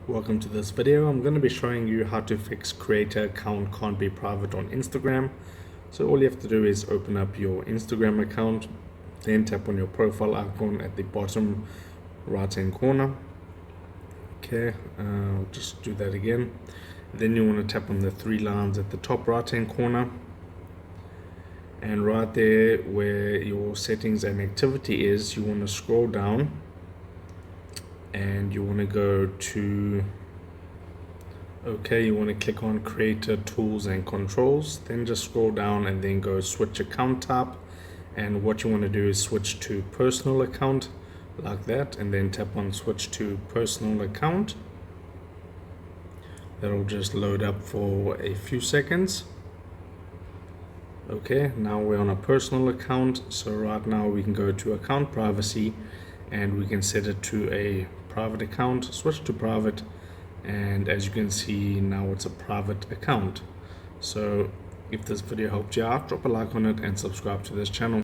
Welcome to this video. I'm going to be showing you how to fix creator account can't be private on Instagram. So all you have to do is open up your Instagram account, then tap on your profile icon at the bottom right hand corner. Okay, I'll just do that again. Then you want to tap on the three lines at the top right hand corner, and right there where your settings and activity is, you want to scroll down and you want to go to you want to click on creator tools and controls, then just scroll down and then go switch account type, and what you want to do is switch to personal account like that, and then tap on switch to personal account. That'll just load up for a few seconds. Okay, now we're on a personal account, so right now we can go to account privacy and we can set it to a private account, switch to private, and as you can see now it's a private account. So if this video helped you out, drop a like on it and subscribe to this channel.